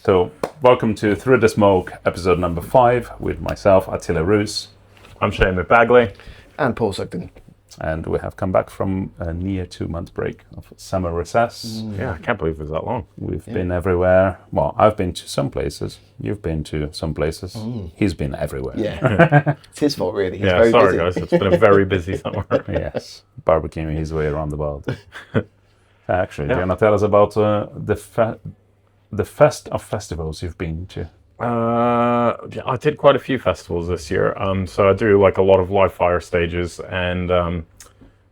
So, welcome to Through the Smoke, episode number 5, with myself, Athila Roos. I'm Shane McBagley. And Paul Sugden. And we have come back from a near 2-month break of summer recess. Yeah, I can't believe it was that long. We've been everywhere. Well, I've been to some places. You've been to some places. He's been everywhere. Yeah. It's his fault, really. He's Yeah, sorry busy. guys, it's been a very busy summer. Yes, barbecuing his way around the world. Actually, do you want to tell us about the fest of festivals you've been to? Yeah, I did quite a few festivals this year. So I do like a lot of live fire stages and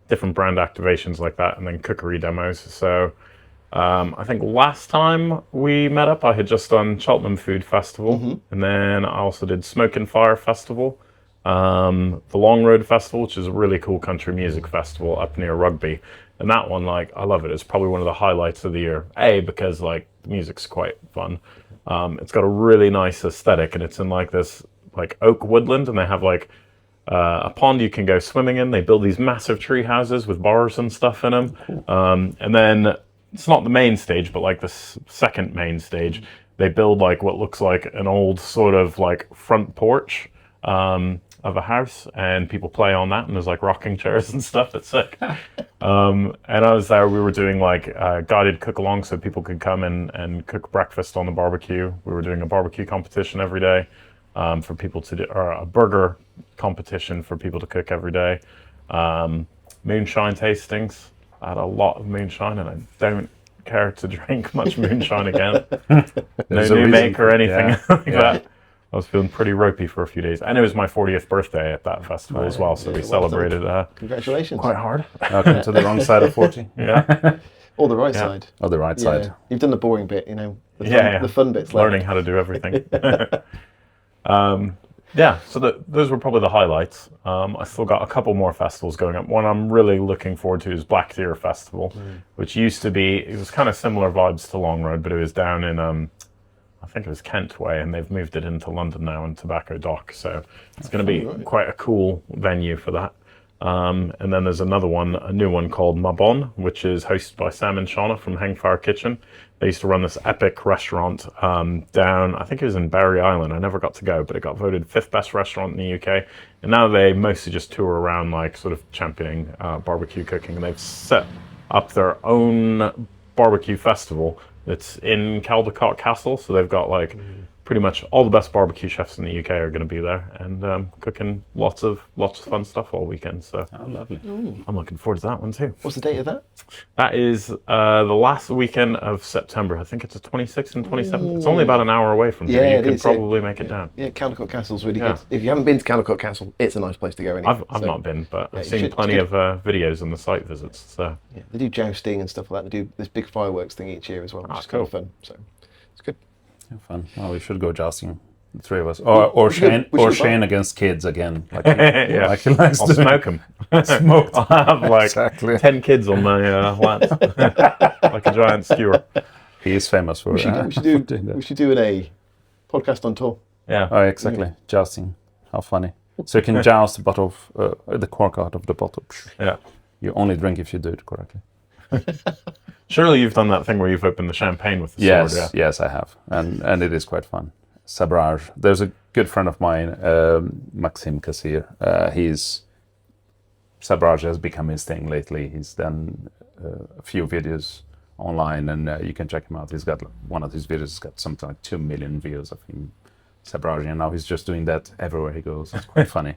different brand activations like that, and then cookery demos. So I think last time we met up, I had just done Cheltenham Food Festival, and then I also did Smoke and Fire Festival, the Long Road Festival, which is a really cool country music festival up near Rugby. And that one, like, I love it. It's probably one of the highlights of the year. Because like the music's quite fun. It's got a really nice aesthetic, and it's in like this like oak woodland, and they have like a pond you can go swimming in. They build these massive tree houses with bars and stuff in them. Cool. And then it's not the main stage, but like the second main stage, they build like what looks like an old sort of like front porch of a house, and people play on that, and there's like rocking chairs and stuff. It's sick. And I was there, we were doing like guided cook along, so people could come and cook breakfast on the barbecue. We were doing a barbecue competition every day for people to do, or a burger competition for people to cook every day. Moonshine tastings. I had a lot of moonshine, and I don't care to drink much moonshine again. No new make or anything like that. I was feeling pretty ropey for a few days. And it was my 40th birthday at that festival as well, so we celebrated Congratulations. quite hard. Welcome to the wrong side of 40. Yeah. Or the right side. Or the right side. You've done the boring bit, the fun bits. Learning how to do everything. So those were probably the highlights. I still got a couple more festivals going up. One I'm really looking forward to is Black Deer Festival, which used to be, it was kind of similar vibes to Long Road, but it was down in I think it was Kent Way, and they've moved it into London now in Tobacco Dock. So it's going to be quite a cool venue for that. And then there's another one, a new one called Mabon, which is hosted by Sam and Shauna from Hangfire Kitchen. They used to run this epic restaurant down, I think it was in Barry Island. I never got to go, but it got voted 5th best restaurant in the UK. And now they mostly just tour around, like sort of championing barbecue cooking. And they've set up their own barbecue festival. It's in Caldecott Castle, so they've got like pretty much all the best barbecue chefs in the UK are going to be there, and cooking lots of fun stuff all weekend. So lovely. I'm looking forward to that one too. What's the date of that? That is the last weekend of September. I think it's the 26th and 27th. It's only about an hour away from here. You could probably make it down. Yeah, Caldecott Castle's really good. If you haven't been to Caldecott Castle, it's a nice place to go anyway. I've not been, but I've seen plenty of videos on the site visits. So they do jousting and stuff like that. They do this big fireworks thing each year as well, which is kind of fun. So it's good. Fun. Oh, we should go jousting, the three of us, or Shane against kids again. Like like he likes I'll to smoke them. Smoked. I'll have like 10 kids on my lap, like a giant skewer. He is famous for we should do a podcast on tour. Yeah. Oh, exactly. Jousting. How funny. So you can joust the bottle of the cork out of the bottle. Yeah. You only drink if you do it correctly. Surely you've done that thing where you've opened the champagne with the sword, yeah? Yes, I have, and it is quite fun. Sabrage. There's a good friend of mine, Maxime Kassir. Sabrage has become his thing lately. He's done a few videos online, and you can check him out. He's got one of his videos has got something like 2 million views of him, Sabrage, and now he's just doing that everywhere he goes. It's quite funny.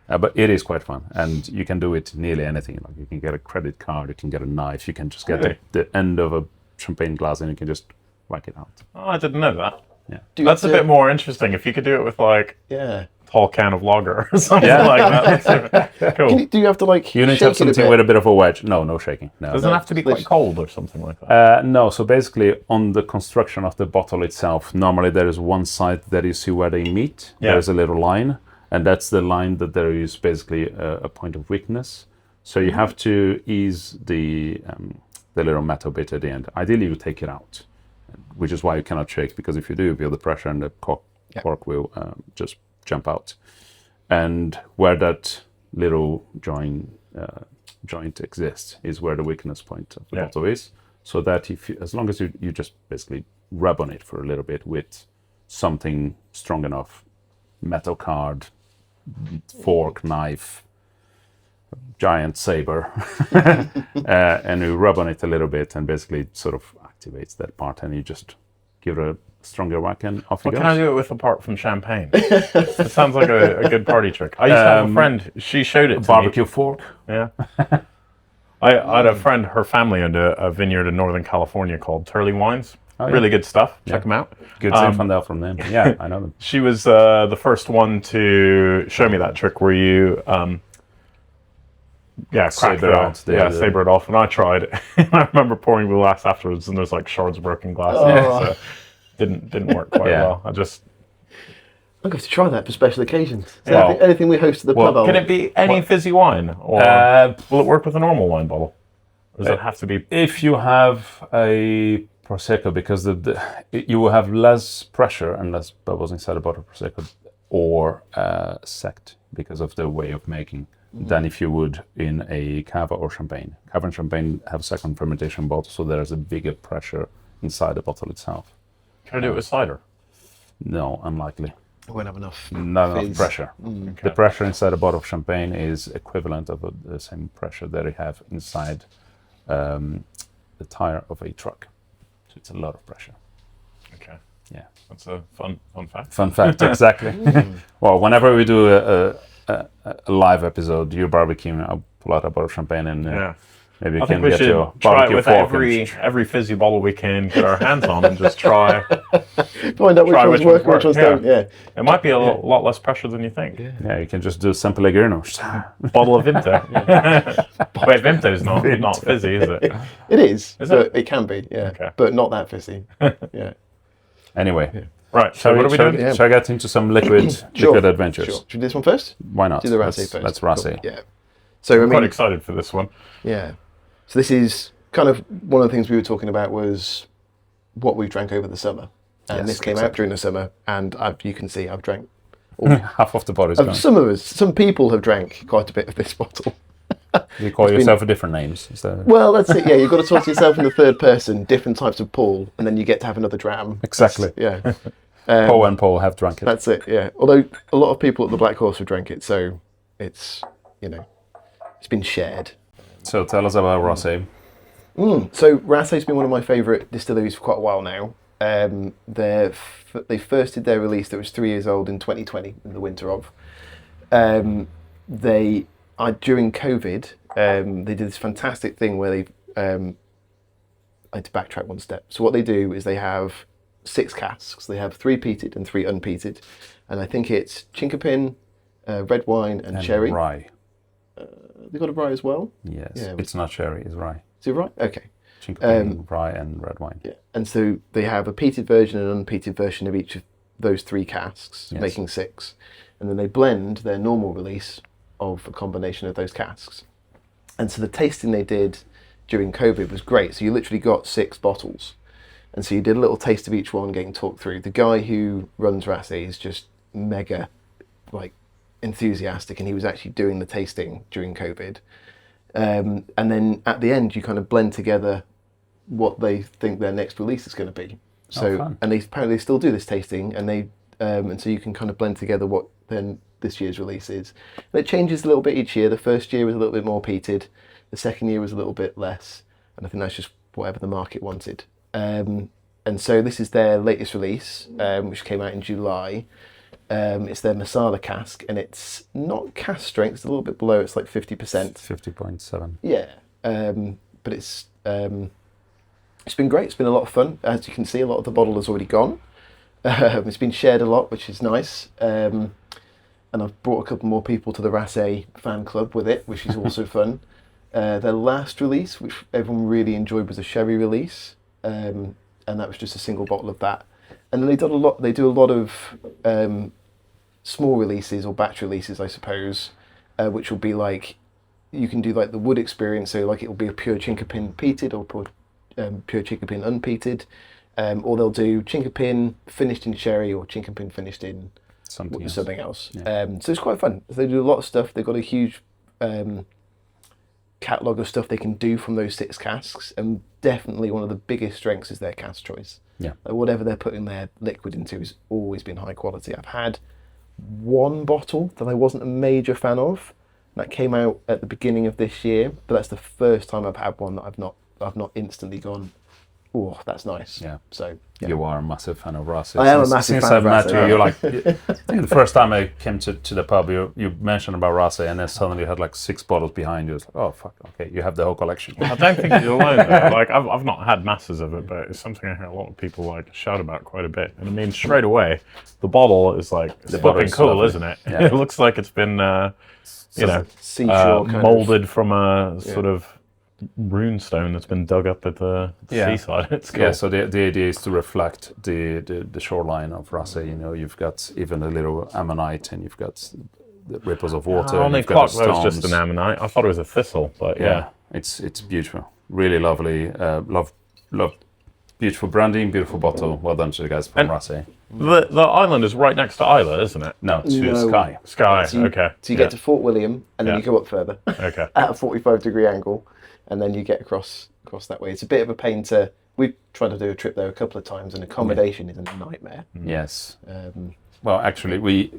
But it is quite fun, and you can do it nearly anything. Like you can get a credit card, you can get a knife, you can just get the end of a champagne glass and you can just whack it out. Oh, I didn't know that. Yeah, that's a bit more interesting. If you could do it with like a tall can of lager or something like that. Cool. Do you have to like? You need to have something with a bit of a wedge. No shaking. No. Does it have to be quite cold or something like that? No. So basically, on the construction of the bottle itself, normally there is one side that you see where they meet. Yeah. There is a little line. And that's the line that there is basically a point of weakness. So you have to ease the little metal bit at the end. Ideally, you take it out, which is why you cannot shake, because if you do, you feel the pressure and the cork will just jump out. And where that little joint exists is where the weakness point of the bottle is. So that as long as you just basically rub on it for a little bit with something strong enough, metal card, fork, knife, giant saber, and you rub on it a little bit, and basically it sort of activates that part, and you just give it a stronger whack, and off you go. What can I do it with apart from champagne? It sounds like a good party trick. I used to have a friend. She showed it to barbecue me. fork. Yeah. I had a friend. Her family owned a vineyard in Northern California called Turley Wines. Oh, yeah. Really good stuff. Check them out. Good to find out from them. Yeah, I know them. She was the first one to show me that trick where you, crack Saber out. Saber it off. And I tried. I remember pouring the glass afterwards, and there's like shards of broken glass. So didn't work quite well. I'm going to try that for special occasions. So anything we host at the pub. Can it be any fizzy wine, or will it work with a normal wine bottle? Or does it have to be? If you have a Prosecco, because you will have less pressure and less bubbles inside a bottle of Prosecco or sect because of the way of making than if you would in a Cava or Champagne. Cava and Champagne have second fermentation bottle, so there's a bigger pressure inside the bottle itself. Can I do it with cider? No, unlikely. We won't have enough. Not enough pressure. Okay. The pressure inside a bottle of champagne is equivalent of the same pressure that you have inside the tire of a truck. So it's a lot of pressure. Okay. Yeah. That's a fun fact. Fun fact, exactly. Well, whenever we do a live episode, you're barbecuing, I'll pull out a bottle of champagne and maybe you can get your barbecue with fork. every fizzy bottle we can get our hands on and just try. Find out which ones work, which ones don't. Yeah. It might be a lot less pressure than you think. Yeah, you can just do San Pellegrino. Bottle of Vimto. Wait, Vimto's not fizzy, is it? It is. Is but it? It can be, yeah. Okay. But not that fizzy. Yeah. Anyway. Right, so what are we doing? Yeah. Shall I get into some liquid adventures? Sure. Should we do this one first? Why not? Do the Raasay first. Let's Raasay. Cool. Yeah. So, I'm quite excited for this one. Yeah. So this is kind of one of the things we were talking about was what we drank over the summer. And this came out during the summer, and you can see I've drank half of the bottle's gone. Some people have drank quite a bit of this bottle. You call yourself a different names. Well, that's it. Yeah, you've got to talk to yourself in the third person, different types of Paul, and then you get to have another dram. Exactly. Yeah. Paul and Paul have drunk it. That's it. Yeah. Although a lot of people at the Black Horse have drank it, so it's it's been shared. So tell us about Raasay. So Raasay's been one of my favourite distilleries for quite a while now. They first did their release that was 3 years old in 2020, in the winter of. During COVID, they did this fantastic thing where they. I had to backtrack one step. So what they do is they have 6 casks. They have 3 peated and 3 unpeated, and I think it's chinkapin, red wine, and sherry. Rye. They got a rye as well. Yes. Yeah, it's not sherry. It's rye. Is it rye? Okay. Chinkapin, rye, and red wine. Yeah, and so they have a peated version and an unpeated version of each of those 3 casks, making 6, and then they blend their normal release of a combination of those casks. And so the tasting they did during COVID was great. So you literally got 6 bottles, and so you did a little taste of each one, getting talked through. The guy who runs Raasay is just mega, enthusiastic, and he was actually doing the tasting during COVID. And then at the end, you kind of blend together what they think their next release is going to be. So, and they apparently still do this tasting, and and so you can kind of blend together what then this year's release is. And it changes a little bit each year. The first year was a little bit more peated. The second year was a little bit less, and I think that's just whatever the market wanted. And so this is their latest release, which came out in July. It's their Marsala cask, and it's not cask strength, it's a little bit below, it's like 50%. 50.7. Yeah, but it's been great, it's been a lot of fun. As you can see, a lot of the bottle has already gone. It's been shared a lot, which is nice. And I've brought a couple more people to the Raasay fan club with it, which is also fun. Their last release, which everyone really enjoyed, was a sherry release, and that was just a single bottle of that. And then they do a lot of small releases or batch releases, I suppose, which will be like, you can do like the wood experience, so like it will be a pure chinkapin peated or pure chinkapin unpeated, or they'll do chinkapin finished in sherry or chinkapin finished in something else. Yeah. So it's quite fun. They do a lot of stuff. They've got a huge catalogue of stuff they can do from those 6 casks, and definitely one of the biggest strengths is their cask choice. Yeah. Whatever they're putting their liquid into has always been high quality. I've had one bottle that I wasn't a major fan of. That came out at the beginning of this year, but that's the first time I've had one that I've not instantly gone, oh, that's nice. Yeah. So yeah. You are a massive fan of Raasay. I am a massive since fan I've of met Raasay, you, yeah. you're like, I think the first time I came to the pub, you mentioned about Raasay, and then suddenly you had like 6 bottles behind you. It's like, oh fuck, okay, you have the whole collection. I don't think you're alone though. Like I've not had masses of it, but it's something I hear a lot of people like shout about quite a bit. And I mean, straight away, the bottle is like it's flipping cool, lovely. Isn't it? Yeah. It looks like it's been seashore molded from a sort of rune stone that's been dug up at the seaside. It's cool. Yeah, so the idea is to reflect the shoreline of Raasay. You know, you've got even a little ammonite, and you've got the ripples of water. I only you've got clocked that was just an ammonite. I thought it was a thistle, but yeah. It's beautiful, really lovely. Love beautiful branding, beautiful bottle. Well done to the guys from Raasay. The island is right next to Islay, isn't it? No, Skye. Skye, So you, okay. So you get to Fort William, and then you go up further Okay. at a 45-degree angle, and then you get across that way. It's a bit of a pain to. We've tried to do a trip there a couple of times, and accommodation is a nightmare. Yes. Well, actually,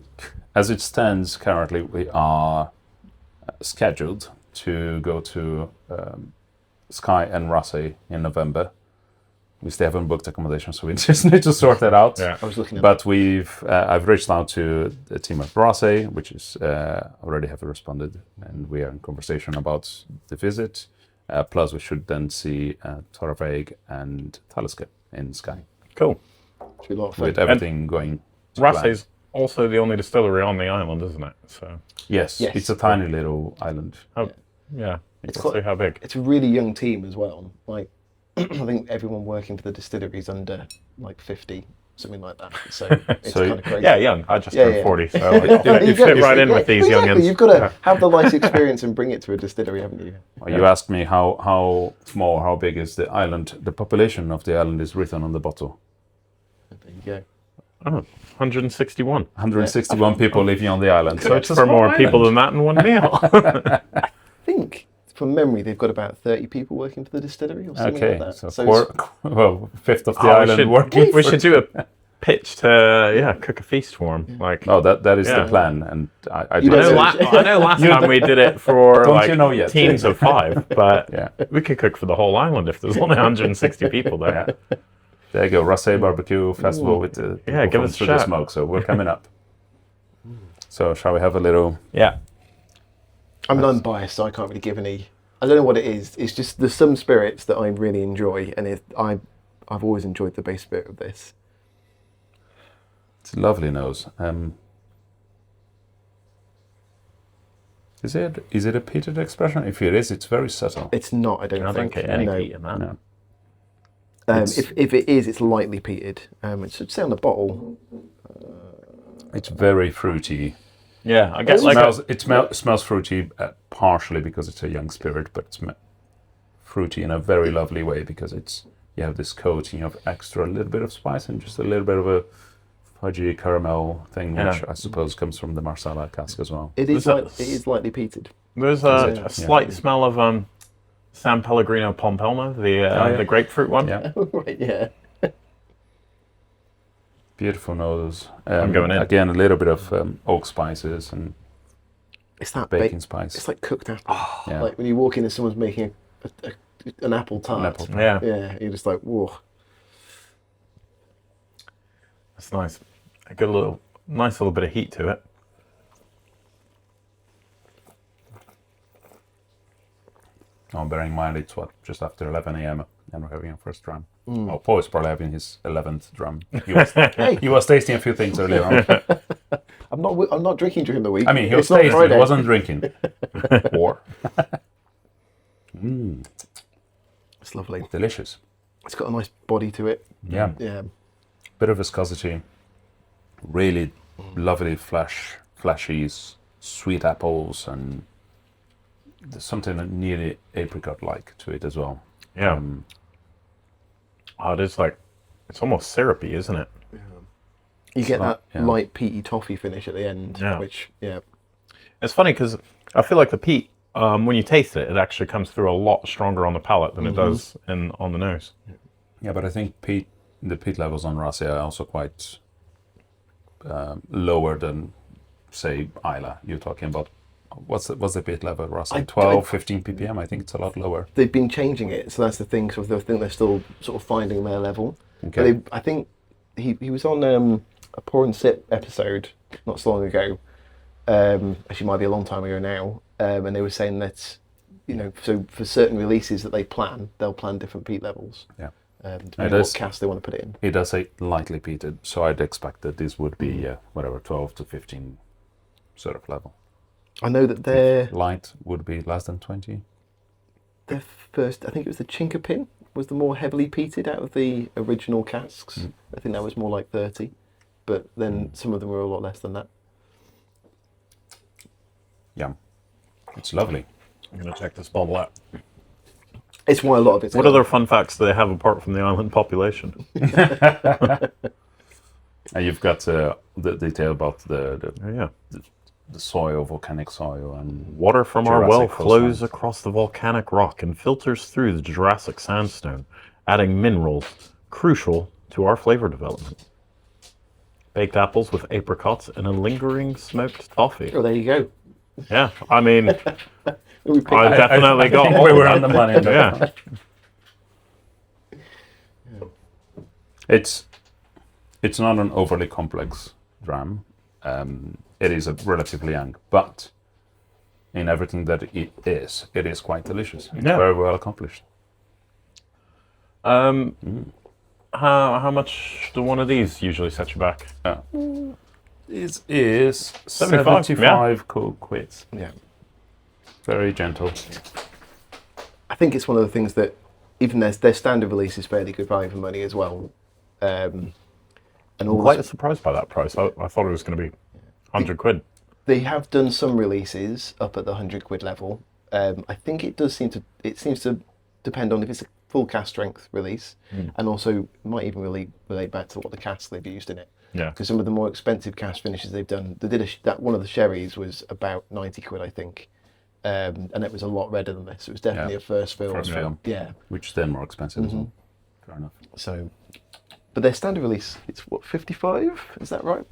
as it stands currently, we are scheduled to go to Skye and Raasay in November. We still haven't booked accommodation, so we just need to sort that out. I was looking at But I've reached out to the team at Raasay, which is already have responded, and we are in conversation about the visit. Plus, we should then see Torraveg and Talisker in Skye. Cool. Should be a lot of fun. With everything going to Raasay's also the only distillery on the island, isn't it? So Yes, it's a tiny little island. yeah, It's we'll see how big. It's a really young team as well. Like, I think everyone working for the distillery is under like 50, something like that. So it's So- kind of crazy. Yeah, young. I just turned 40, so like, There you fit right in with these youngins. You've got to have the life experience and bring it to a distillery, haven't you? Well, you asked me how small, how big is the island. The population of the island is written on the bottle. There you go. Oh, 161. 161 people living on the island. So it's a For small more island. people than that in one meal. I think, from memory, they've got about 30 people working for the distillery or something Okay, like that. so fifth of the island working. We should do a pitch to cook a feast for them. Like, No, that is the plan, and I You don't don't know. know. I know last time we did it for Don't like you know yet? teams of 5, but Yeah. we could cook for the whole island if there's only 160 people there. Yeah. There you go, Raasay Barbecue Festival with the people give from us a Sugden shout. Smoke. So we're coming up. So shall we have a little? Yeah. I mean, I'm biased, so I can't really give any. I don't know what it is. It's just there's some spirits that I really enjoy, and I've always enjoyed the base spirit of this. It's a lovely nose. Is it a peated expression? If it is, it's very subtle. It's not. I don't think. get any No. peat in that. No. If it is, it's lightly peated. It should say on the bottle. It's very fruity. Yeah, I guess It smells fruity partially because it's a young spirit, but it's fruity in a very lovely way because you have this coating of extra little bit of spice and just a little bit of a fudgy caramel thing, which I suppose comes from the Marsala cask as well. It is There's it is lightly peated. there's a slight smell of San Pellegrino Pompelmo, the grapefruit one. Yeah, Right. Yeah. beautiful nose. I'm going in. Again, a little bit of oak spices and It's that baking spice. It's like cooked apple. Yeah. Like when you walk in and someone's making an apple tart. An apple tart. Yeah, Yeah. You're just like, whoa. that's nice. A good nice little bit of heat to it. Oh, bearing in mind it's just after 11 a.m. and we're having our first dram. Oh, Paul is probably having his 11th dram. He was tasting a few things earlier on. I'm not drinking during the week. I mean, he was It's not tasting, he Friday. wasn't drinking. Or It's lovely. delicious. It's got a nice body to it. Yeah, Yeah. bit of viscosity. Really lovely flashy, sweet apples, and there's something nearly apricot-like to it as well. Yeah. It is like, it's almost syrupy, isn't it? You get that yeah. light peaty toffee finish at the end, Yeah. which, yeah. It's funny because I feel like the peat when you taste it, it actually comes through a lot stronger on the palate than it does on the nose. Yeah, but I think the peat levels on Raasay are also quite lower than, say, Islay. You're talking about, what's the peat level at Raasay? 12, 15 ppm? I think it's a lot lower. They've been changing it, so that's the thing. So I think they're still sort of finding their level. Okay. But I think he was on a Pour and Sip episode not so long ago. Actually, might be a long time ago now. And they were saying that, so for certain releases that they'll plan different peat levels. Yeah. Depending on what cask they want to put it in. It does say lightly peated, so I'd expect that this would be, 12 to 15 sort of level. I know that their light would be less than 20. Their first, I think it was the Chinkapin, was the more heavily peated out of the original casks. I think that was more like 30, but then some of them were a lot less than that. Yeah, it's lovely. I'm going to check this bottle out. It's why a lot of it's... What other fun facts do they have apart from the island population? And you've got the detail about the soil, volcanic soil, and water from Jurassic our well coastline. flows across the volcanic rock and filters through the Jurassic sandstone, adding minerals crucial to our flavor development. Baked apples with apricots and a lingering smoked toffee. Oh, there you go. Yeah, I mean, We picked- I definitely got we all were of on the that. money. Yeah. It's not an overly complex dram. It is a relatively young, but in everything that it is quite delicious. It's very well accomplished. How much do one of these usually set you back? It is 75, 75 quids. Yeah. Very gentle. I think it's one of the things that even their standard release is fairly good value for money as well. And all Quite surprised by that price. I thought it was going to be 100 quid. they have done some releases up at the 100 quid level. I think it seems to depend on if it's a full cask strength release, and also might even relate back to what the casks they've used in it. Yeah. Because some of the more expensive cask finishes they've done, that one of the sherries was about 90 quid, I think. And it was a lot redder than this. It was definitely a first fill. First fill. Yeah. Which is then more expensive as well. Fair enough. So, but their standard release, it's what, 55? Is that right?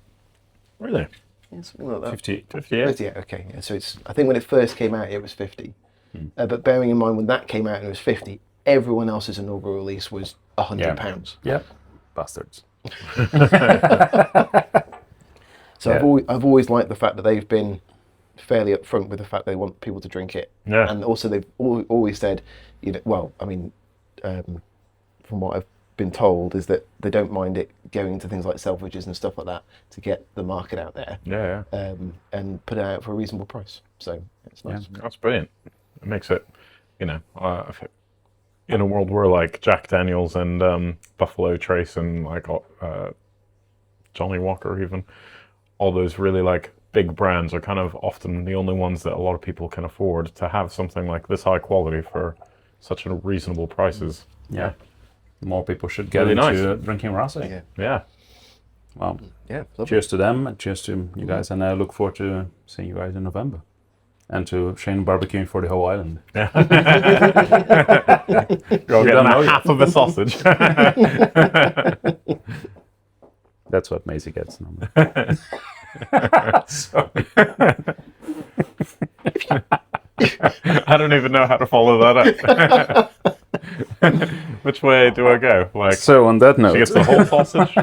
Really? Yeah, something like that. 50. 58? 50, yeah, okay. Yeah, so I think when it first came out, it was 50. But bearing in mind when that came out and it was 50, everyone else's inaugural release was £100. Yep. Bastards. So I've always liked the fact that they've been fairly upfront with the fact they want people to drink it. Yeah. And also they've always said, from what I've been told, is that they don't mind it going to things like Selfridges and stuff like that to get the market out there. Yeah. And put it out for a reasonable price. So it's nice. That's brilliant. It makes it, in a world where like Jack Daniels and Buffalo Trace and like Johnnie Walker, even all those really like big brands are kind of often the only ones that a lot of people can afford, to have something like this high quality for such a reasonable prices. Yeah. More people should get Really into drinking Raasay. Yeah. Well, Yeah. Lovely. cheers to them, and cheers to you guys, and I look forward to seeing you guys in November. And to Shane barbecuing for the whole island. You're all getting half of a sausage. That's what Maisie gets normally. I don't even know how to follow that up. Which way do I go? Like, So on that note, she gets the whole sausage?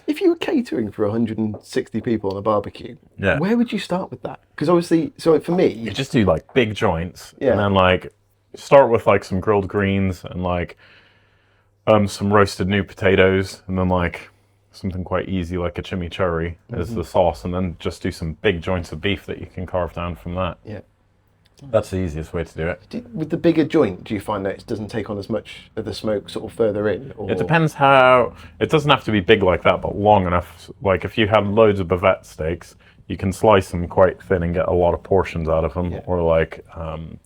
If you were catering for 160 people on a barbecue, Yeah. where would you start with that? Because obviously, so for me, You just do like big joints, Yeah. and then like start with like some grilled greens and like some roasted new potatoes, and then like something quite easy like a chimichurri as the sauce, and then just do some big joints of beef that you can carve down from that. yeah. That's the easiest way to do it. With the bigger joint, do you find that it doesn't take on as much of the smoke sort of further in? Or... It depends how. It doesn't have to be big like that, but long enough. Like if you have loads of bavette steaks, you can slice them quite thin and get a lot of portions out of them. Yeah. Or like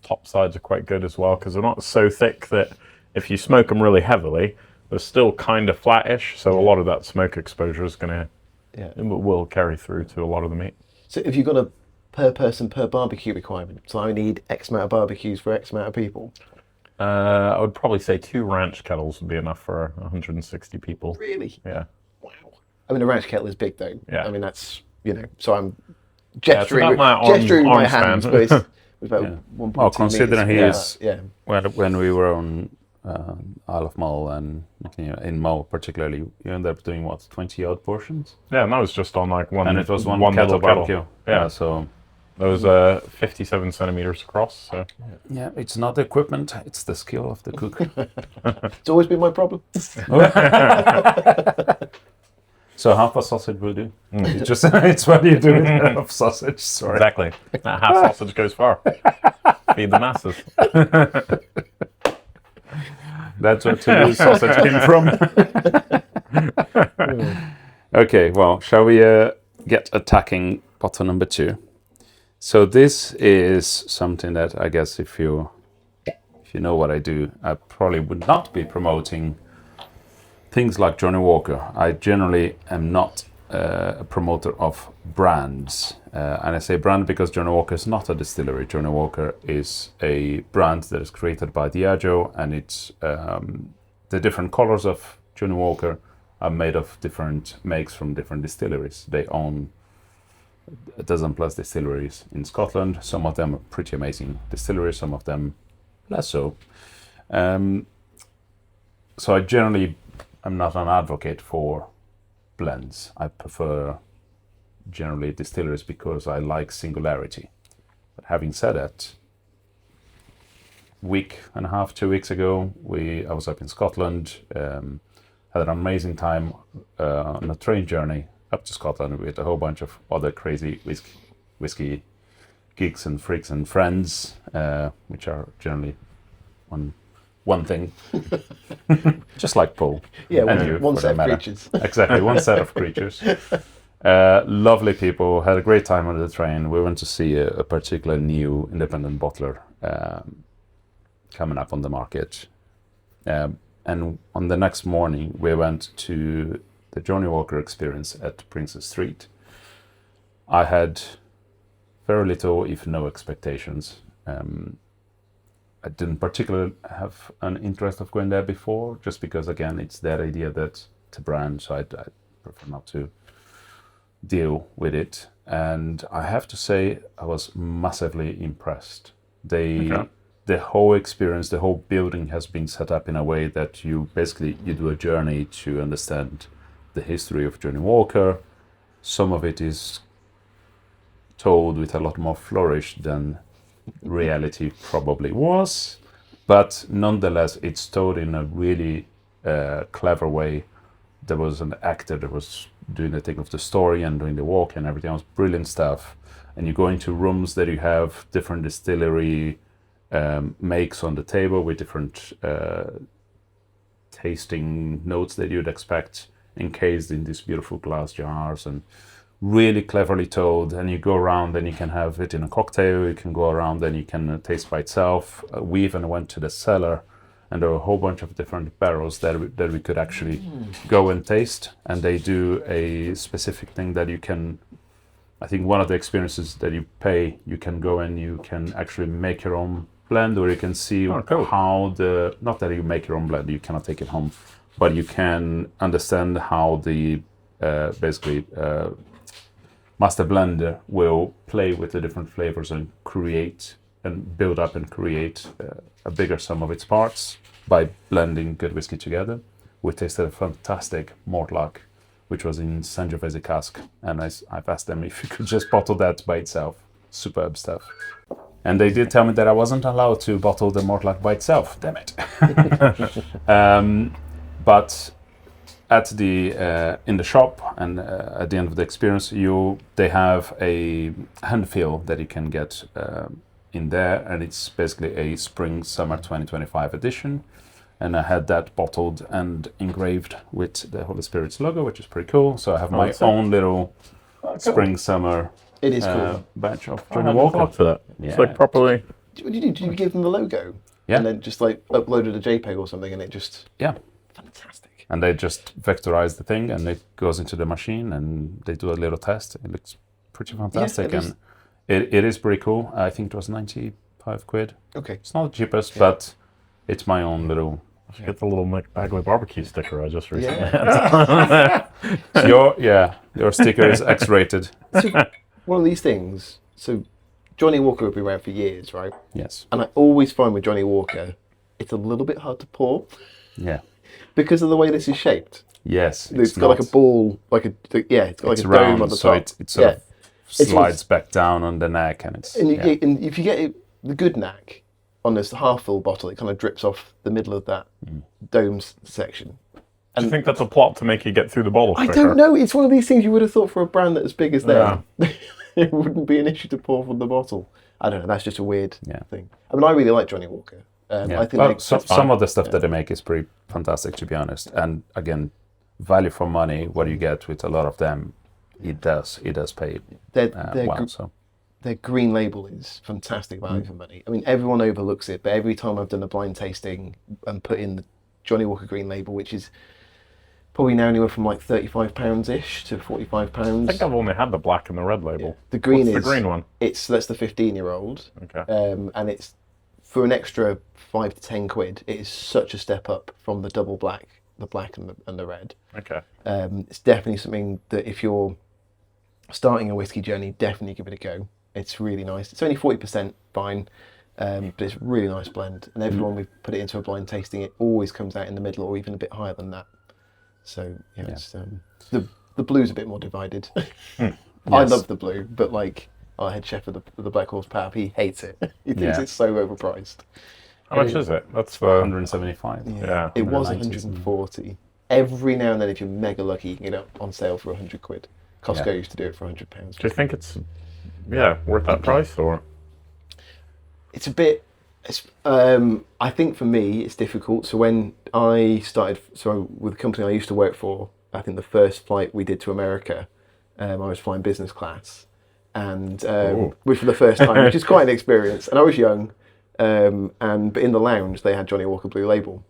top sides are quite good as well, because they're not so thick that if you smoke them really heavily, they're still kind of flattish. So a lot of that smoke exposure is gonna, Yeah. it will carry through to a lot of the meat. So if you've got a per person per barbecue requirement? So I need X amount of barbecues for X amount of people. I would probably say 2 ranch kettles would be enough for 160 people. Really? Yeah. Wow. I mean, a ranch kettle is big though. Yeah. I mean, that's, so I'm gesturing, it's about my gesturing with my arm hands, span. but it's about 1.2 Well, considering he meters. is, when we were on Isle of Mull and in Mull particularly, you ended up doing what, 20 odd portions? Yeah, and that was just on like one. And it was one little kettle barbecue. Yeah, so that was 57 centimeters across. So yeah, it's not the equipment; it's the skill of the cook. It's always been my problem. So half a sausage will do. It's just it's what you do with half sausage. Sorry. exactly, that half sausage goes far. Feed the masses. That's where Toulouse sausage came from. Okay, well, shall we get attacking bottle number 2? So this is something that I guess if you know what I do, I probably would not be promoting things like Johnnie Walker. I generally am not a promoter of brands. And I say brand because Johnnie Walker is not a distillery. Johnnie Walker is a brand that is created by Diageo, and it's the different colors of Johnnie Walker are made of different makes from different distilleries. They own a dozen plus distilleries in Scotland. Some of them are pretty amazing distilleries, some of them less so. So I generally am not an advocate for blends. I prefer generally distilleries because I like singularity. But having said that, week and a half, 2 weeks ago, I was up in Scotland, had an amazing time on a train journey up to Scotland with a whole bunch of other crazy whiskey geeks and freaks and friends, which are generally one thing, just like Paul. Yeah, and one set of creatures. Exactly, one set of creatures. Lovely people, had a great time on the train. We went to see a particular new independent bottler coming up on the market. And on the next morning, we went to the Johnnie Walker Experience at Princes Street. I had very little, if no expectations. I didn't particularly have an interest of going there before, just because, again, it's that idea that it's a brand, so I prefer not to deal with it. And I have to say, I was massively impressed. The whole experience, the whole building has been set up in a way that you do a journey to understand the history of Johnnie Walker. Some of it is told with a lot more flourish than reality probably was, but nonetheless it's told in a really clever way. There was an actor that was doing the thing of the story and doing the walk and everything else, brilliant stuff. And you go into rooms that you have different distillery makes on the table with different tasting notes that you'd expect encased in these beautiful glass jars, and really cleverly told. And you go around and you can have it in a cocktail, you can go around and you can taste by itself. We even went to the cellar and there were a whole bunch of different barrels that we could actually go and taste. And they do a specific thing that you can, I think one of the experiences that you can go and you can actually make your own blend, or you can see how not that you make your own blend, you cannot take it home, but you can understand how the master blender will play with the different flavors and create and build up and create a bigger sum of its parts by blending good whiskey together. We tasted a fantastic Mortlach, which was in Sangiovese cask, and I've asked them if you could just bottle that by itself. Superb stuff. And they did tell me that I wasn't allowed to bottle the Mortlach by itself. Damn it. But at in the shop and at the end of the experience, they have a hand fill that you can get in there, and it's basically a spring summer 2025 edition. And I had that bottled and engraved with the Holy Spirit's logo, which is pretty cool. So I have my own little spring summer. It is cool. Batch of Johnnie Walker. For that. Yeah. It's like properly. What did you do? Did you give them the logo? Yeah. And then just like uploaded a JPEG or something, and it just fantastic. And they just vectorize the thing, and it goes into the machine, and they do a little test. It looks pretty fantastic, and It is pretty cool. I think it was 95 quid. Okay. It's not the cheapest, but it's my own little... I should get the little McBagley barbecue sticker I just recently Yeah. had. Your sticker is X-rated. So, one of these things. So, Johnnie Walker will be around for years, right? Yes. And I always find with Johnnie Walker, it's a little bit hard to pour Yeah. because of the way this is shaped. Yes. It's got like a ball, it's got like a dome on the so top. it sort of slides back down on the neck, and it's... And, and if you get the good neck on this half-full bottle, it kind of drips off the middle of that dome section. Do you think that's a plot to make you get through the bottle quicker? I don't know. It's one of these things you would have thought for a brand that's as big as them. It wouldn't be an issue to pour from the bottle. I don't know. That's just a weird thing. I mean, I really like Johnnie Walker. I think some of the stuff that they make is pretty fantastic, to be honest. And again, value for money, what you get with a lot of them, it does pay well. So their green label is fantastic value for money. I mean, everyone overlooks it, but every time I've done a blind tasting and put in the Johnnie Walker green label, which is probably now anywhere from like £35-ish to £45. I think I've only had the black and the red label. Yeah. The green What's the green one? That's the 15-year-old. Okay. And it's for an extra 5 to 10 quid. It is such a step up from the double black, the black and the red. Okay. It's definitely something that if you're starting a whiskey journey, definitely give it a go. It's really nice. It's only 40% fine, but it's a really nice blend. And everyone we've put it into a blind tasting, it always comes out in the middle or even a bit higher than that. So it's the blue's a bit more divided. I love the blue, but like our head chef of the Black Horse Pub, he hates it. He thinks it's so overpriced. How much is it? That's 175. Yeah. It was 140. Every now and then, if you're mega lucky, you can get it on sale for 100 quid. Costco used to do it for £100. Do you think it's worth that price, or? It's a bit. I think for me, it's difficult. So when I started, with the company I used to work for, I think the first flight we did to America, I was flying business class, and which for the first time, which is quite an experience. And I was young, but in the lounge they had Johnnie Walker Blue Label,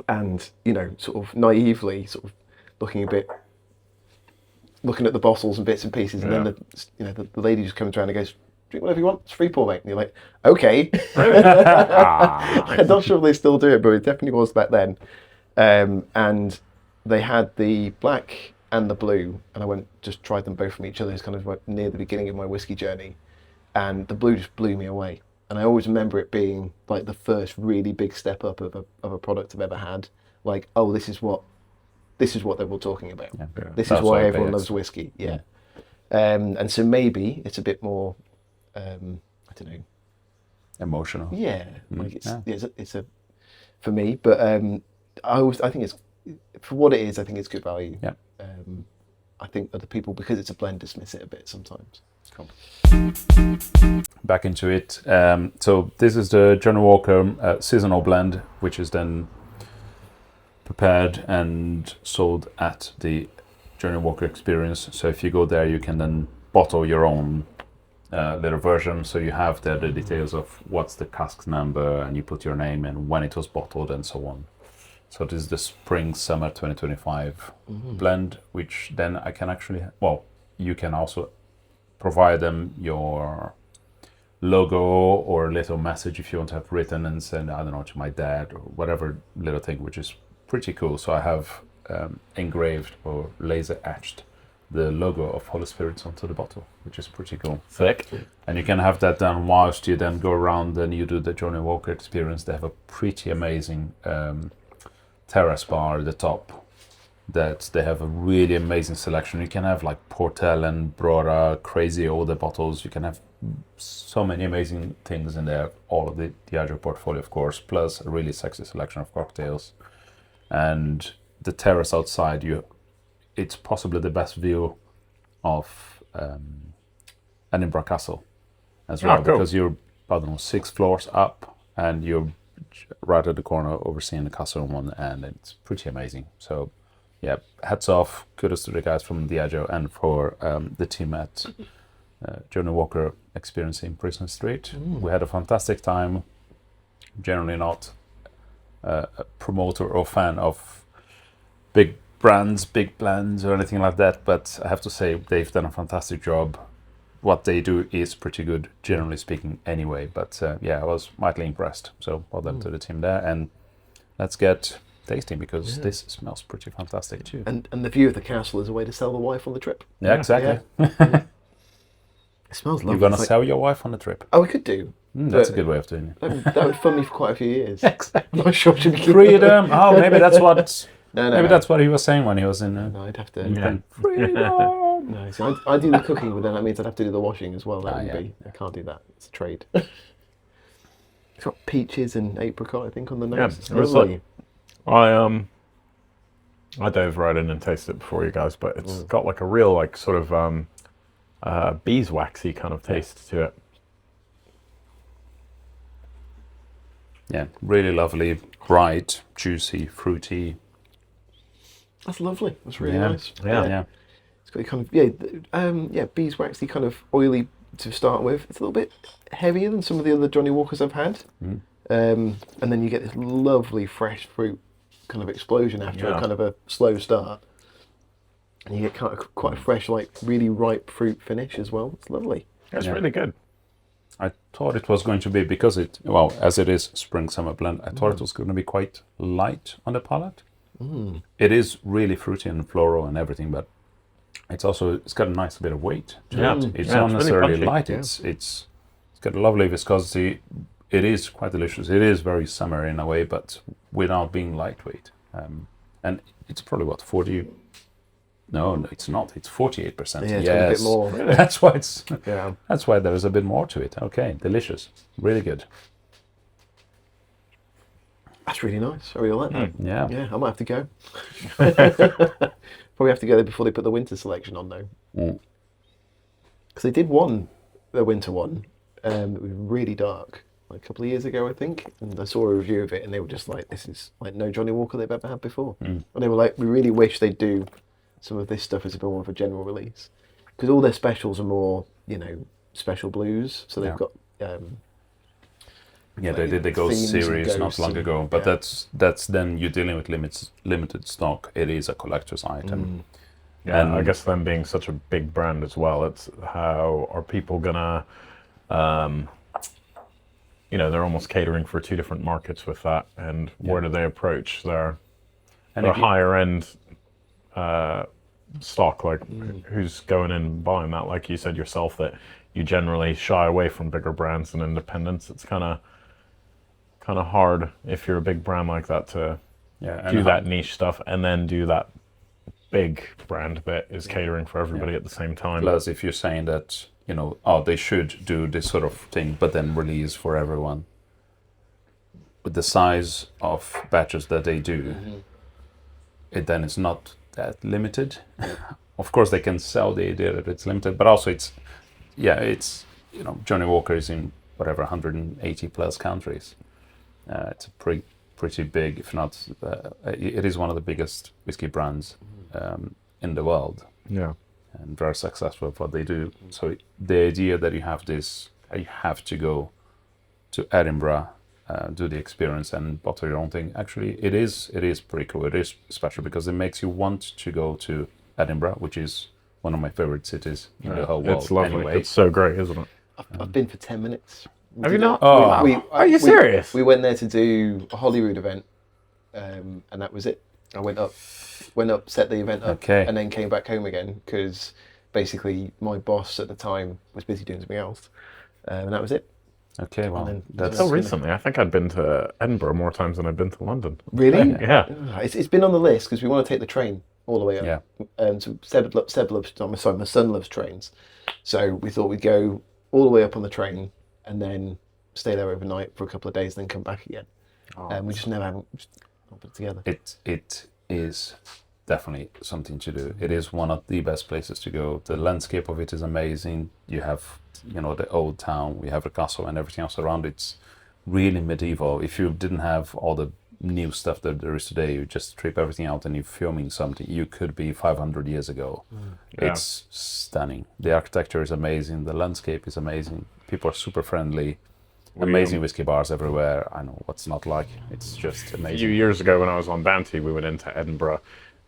and sort of naively, sort of looking at the bottles and bits and pieces, and then the lady just comes around and goes, "Drink whatever you want, it's free pour, mate." And you're like, okay. I'm not sure if they still do it, but it definitely was back then. And they had the black and the blue, and I just tried them both from each other. It's kind of like near the beginning of my whiskey journey, and the blue just blew me away. And I always remember it being like the first really big step up of a product I've ever had. Like, oh, this is what they were talking about. Yeah. This is why everyone loves whiskey. Yeah. And so maybe it's a bit more, I don't know, emotional. Yeah, like it's a for me. But I think it's for what it is. I think it's good value. Yeah. I think other people, because it's a blend, dismiss it a bit sometimes. Cool. Back into it. So this is the Johnnie Walker seasonal blend, which is then prepared and sold at the Johnnie Walker Experience. So if you go there, you can then bottle your own little version. So you have there the details of what's the cask number, and you put your name and when it was bottled and so on. So this is the spring-summer 2025 blend, which then I can actually, you can also provide them your logo or a little message if you want to have written and send, I don't know, to my dad or whatever little thing, which is pretty cool. So I have engraved or laser etched the logo of Holy Spirits onto the bottle, which is pretty cool. Thick. And you can have that done whilst you then go around and you do the Johnnie Walker Experience. They have a pretty amazing terrace bar at the top that they have a really amazing selection. You can have like Portellen, Brora, crazy older bottles. You can have so many amazing things in there, all of the Diageo portfolio, of course, plus a really sexy selection of cocktails. And the terrace outside, it's possibly the best view of Edinburgh Castle as well, because you're, I don't know, 6 floors up and you're right at the corner overseeing the castle one, and it's pretty amazing. So yeah, hats off, kudos to the guys from Diageo and for the team at Johnnie Walker Experience in Prison Street. We had a fantastic time. Generally not a promoter or fan of big brands, big blends or anything like that, but I have to say they've done a fantastic job what they do is pretty good, generally speaking, anyway. But yeah, I was mightily impressed. So well done to the team there, and let's get tasting because this smells pretty fantastic too. And the view of the castle is a way to sell the wife on the trip. Yeah, exactly. Yeah. It smells lovely. You're gonna sell your wife on the trip. Oh, we could do. That's a good way of doing it. That would fund me for quite a few years. Exactly. I'm not sure she'd be Freedom. Oh, maybe that's what. No, maybe that's what he was saying when he was in. No, I'd have to. Freedom. No, so I do the cooking, but then that means I'd have to do the washing as well. That would be. I can't do that. It's a trade. It's got peaches and apricot, I think, on the nose. It's lovely. I dove right in and tasted it before you guys, but it's got like a real like sort of beeswaxy kind of taste to it. Yeah, really lovely, bright, juicy, fruity. That's lovely. That's really nice. Yeah. It's got kind of beeswaxy, kind of oily to start with. It's a little bit heavier than some of the other Johnnie Walkers I've had, and then you get this lovely fresh fruit kind of explosion after a kind of a slow start, and you get kind of quite a fresh, like really ripe fruit finish as well. It's lovely. It's really good. I thought it was going to be, because as it is spring summer blend, I thought it was going to be quite light on the palate. It is really fruity and floral and everything, but it's got a nice bit of weight to it. It's not necessarily really light. It's got a lovely viscosity. It is quite delicious. It is very summery in a way, but without being lightweight. And it's probably 40. No, it's not. It's 48%. Yeah, it's a bit more. That's why it's. That's why there is a bit more to it. Okay, delicious, really good. That's really nice. I really like that. Yeah, I might have to go. Probably have to go there before they put the winter selection on though. Because they did the winter one. It was really dark, like a couple of years ago, I think. And I saw a review of it, and they were just like, "This is like no Johnnie Walker they've ever had before." And they were like, "We really wish they'd do some of this stuff as a bit more of a general release, because all their specials are more, special blues. So they've got." They did the Ghost series not long ago, but that's then you're dealing with limited stock. It is a collector's item. And I guess them being such a big brand as well, it's how are people gonna, they're almost catering for two different markets with that, and where do they approach their higher end stock? Like who's going in and buying that? Like you said yourself, that you generally shy away from bigger brands and independents. It's kind of hard if you're a big brand like that to do that niche stuff and then do that big brand that is catering for everybody at the same time. Plus, if you're saying that, they should do this sort of thing, but then release for everyone, with the size of batches that they do, then it's not that limited. Of course, they can sell the idea that it's limited, but also it's Johnnie Walker is in 180 plus countries. It's a pretty big, if not, it is one of the biggest whiskey brands in the world. Yeah, and very successful at what they do. So the idea that you have to go to Edinburgh, do the experience and bottle your own thing. Actually, it is pretty cool. It is special because it makes you want to go to Edinburgh, which is one of my favorite cities in the whole world. It's lovely. Anyway. It's so great, isn't it? I've been for 10 minutes. Have you not? Are you serious? We went there to do a Holyrood event, and that was it. I went up, set the event up, and then came back home again because basically my boss at the time was busy doing something else, and that was it. Okay, well, that's so recently. I think I'd been to Edinburgh more times than I've been to London. Really? Yeah. It's been on the list because we want to take the train all the way up. Yeah. So my son loves trains, so we thought we'd go all the way up on the train and then stay there overnight for a couple of days, then come back again. We just haven't put it together. It is definitely something to do. It is one of the best places to go. The landscape of it is amazing. You have, the old town. We have the castle and everything else around. It's really medieval. If you didn't have all the new stuff that there is today, you just strip everything out and you're filming something. You could be 500 years ago. It's stunning. The architecture is amazing. The landscape is amazing. People are super friendly. Amazing whiskey bars everywhere. I know what's not like. It's just amazing. A few years ago when I was on Banter, we went into Edinburgh,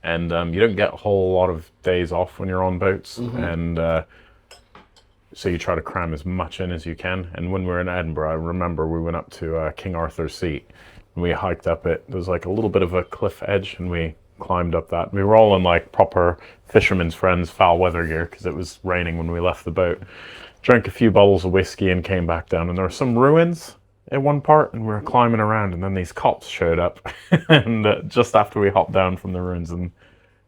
and you don't get a whole lot of days off when you're on boats. And so you try to cram as much in as you can. And when we were in Edinburgh, I remember we went up to King Arthur's Seat, and we hiked up it. There was like a little bit of a cliff edge, and we climbed up that. We were all in like proper fisherman's friends foul weather gear because it was raining when we left the boat. Drank a few bottles of whiskey and came back down, and there were some ruins in one part, and we were climbing around, and then these cops showed up and just after we hopped down from the ruins, and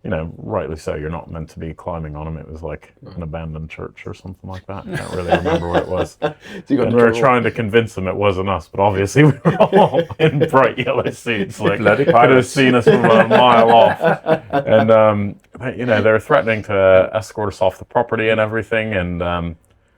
you know, rightly so, you're not meant to be climbing on them. It was like an abandoned church or something like that. I can't really remember what it was. So you got And in we were trouble. trying to convince them it wasn't us, but obviously we were all in bright yellow suits. Like, Bloody could have pirates. seen us from a mile off. And, you know, they were threatening to escort us off the property and everything. And